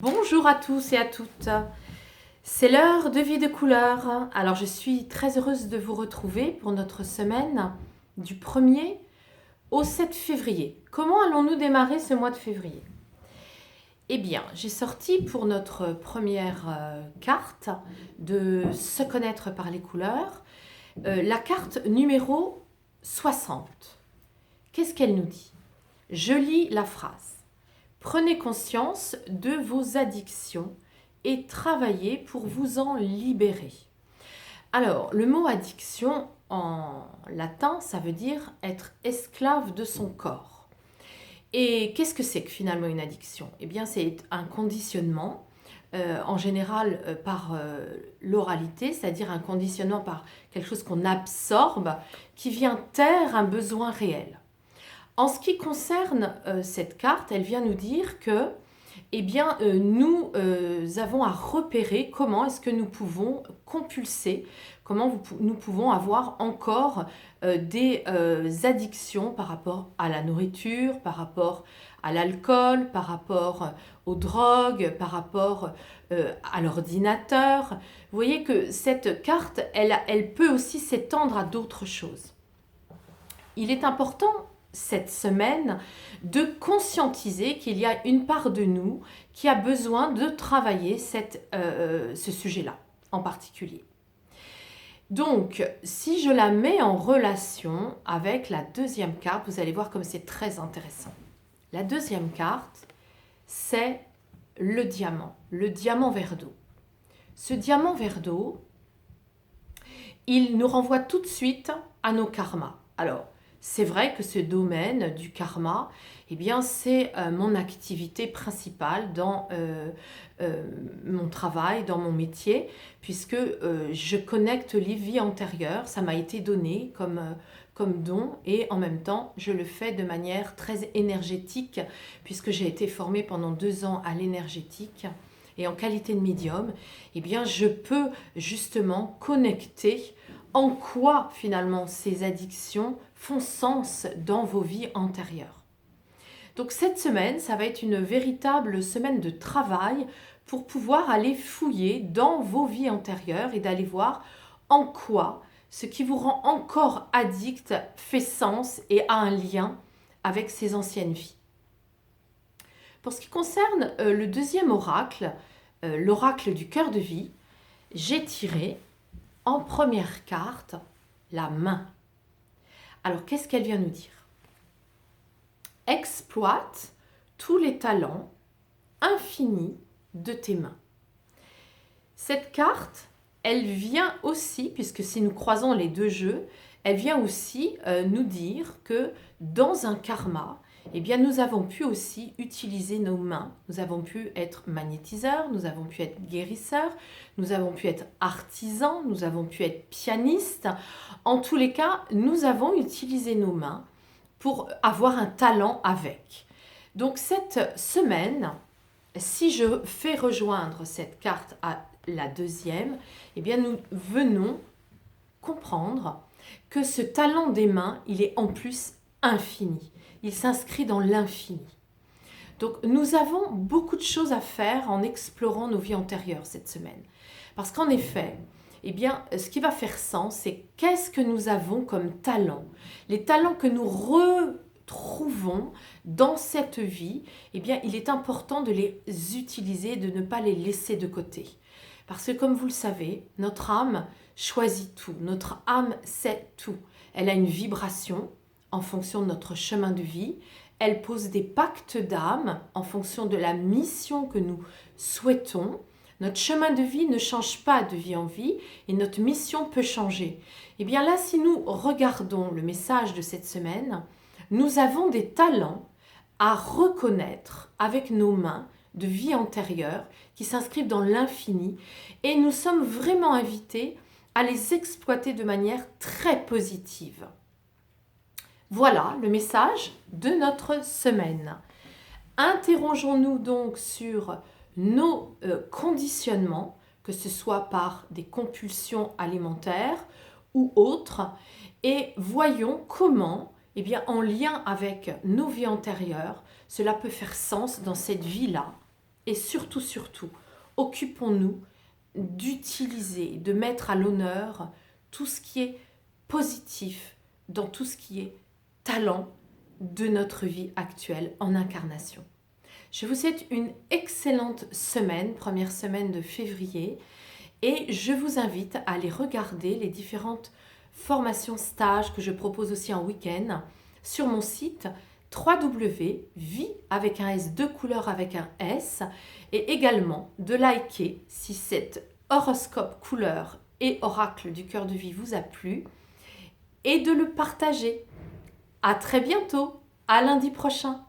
Bonjour à tous et à toutes, c'est l'heure de Vie de couleur. Alors je suis très heureuse de vous retrouver pour notre semaine du 1er au 7 février. Comment allons-nous démarrer ce mois de février? Eh bien, j'ai sorti pour notre première carte de se connaître par les couleurs, la carte numéro 60. Qu'est-ce qu'elle nous dit? Je lis la phrase. Prenez conscience de vos addictions et travaillez pour vous en libérer. Alors, le mot addiction en latin, ça veut dire être esclave de son corps. Et qu'est-ce que c'est que finalement une addiction? Eh bien, c'est un conditionnement, en général par l'oralité, c'est-à-dire un conditionnement par quelque chose qu'on absorbe, qui vient taire un besoin réel. En ce qui concerne cette carte, elle vient nous dire que nous avons à repérer comment est-ce que nous pouvons compulser, comment nous pouvons avoir encore des addictions par rapport à la nourriture, par rapport à l'alcool, par rapport aux drogues, par rapport à l'ordinateur. Vous voyez que cette carte, elle peut aussi s'étendre à d'autres choses. Il est important cette semaine de conscientiser qu'il y a une part de nous qui a besoin de travailler ce sujet-là en particulier. Donc, si je la mets en relation avec la deuxième carte, vous allez voir comme c'est très intéressant. La deuxième carte, c'est le diamant vert d'eau. Ce diamant vert d'eau, il nous renvoie tout de suite à nos karmas. Alors, c'est vrai que ce domaine du karma, eh bien, c'est mon activité principale dans mon travail, dans mon métier, puisque je connecte les vies antérieures. Ça m'a été donné comme don et en même temps, je le fais de manière très énergétique, puisque j'ai été formée pendant 2 ans à l'énergétique. Et en qualité de médium, eh bien, je peux justement connecter en quoi finalement ces addictions font sens dans vos vies antérieures. Donc cette semaine, ça va être une véritable semaine de travail pour pouvoir aller fouiller dans vos vies antérieures et d'aller voir en quoi ce qui vous rend encore addict fait sens et a un lien avec ces anciennes vies. Pour ce qui concerne le deuxième oracle, l'oracle du cœur de vie, j'ai tiré en première carte la main. Alors, qu'est-ce qu'elle vient nous dire? Exploite tous les talents infinis de tes mains. Cette carte, elle vient aussi, puisque si nous croisons les deux jeux, elle vient aussi nous dire que dans un karma, eh bien, nous avons pu aussi utiliser nos mains. Nous avons pu être magnétiseurs, nous avons pu être guérisseurs, nous avons pu être artisans, nous avons pu être pianistes. En tous les cas, nous avons utilisé nos mains pour avoir un talent avec. Donc cette semaine, si je fais rejoindre cette carte à la deuxième, eh bien, nous venons comprendre que ce talent des mains, il est en plus infini. Il s'inscrit dans l'infini. Donc nous avons beaucoup de choses à faire en explorant nos vies antérieures cette semaine. Parce qu'en effet, eh bien, ce qui va faire sens, c'est qu'est-ce que nous avons comme talent. Les talents que nous retrouvons dans cette vie, eh bien, il est important de les utiliser, de ne pas les laisser de côté. Parce que comme vous le savez, notre âme choisit tout. Notre âme sait tout. Elle a une vibration en fonction de notre chemin de vie. Elle pose des pactes d'âme en fonction de la mission que nous souhaitons. Notre chemin de vie ne change pas de vie en vie et notre mission peut changer. Et bien là, si nous regardons le message de cette semaine, nous avons des talents à reconnaître avec nos mains de vie antérieure qui s'inscrivent dans l'infini et nous sommes vraiment invités à les exploiter de manière très positive. Voilà le message de notre semaine. Interrogeons-nous donc sur nos conditionnements, que ce soit par des compulsions alimentaires ou autres, et voyons comment, eh bien, en lien avec nos vies antérieures, cela peut faire sens dans cette vie-là Et surtout, surtout, occupons-nous d'utiliser, de mettre à l'honneur tout ce qui est positif dans tout ce qui est talent de notre vie actuelle en incarnation. Je vous souhaite une excellente semaine, première semaine de février, et je vous invite à aller regarder les différentes formations stages que je propose aussi en week-end sur mon site www.vie avec un S, 2 couleurs avec un S, et également de liker si cet horoscope couleur et oracle du cœur de vie vous a plu, et de le partager. À très bientôt, à lundi prochain.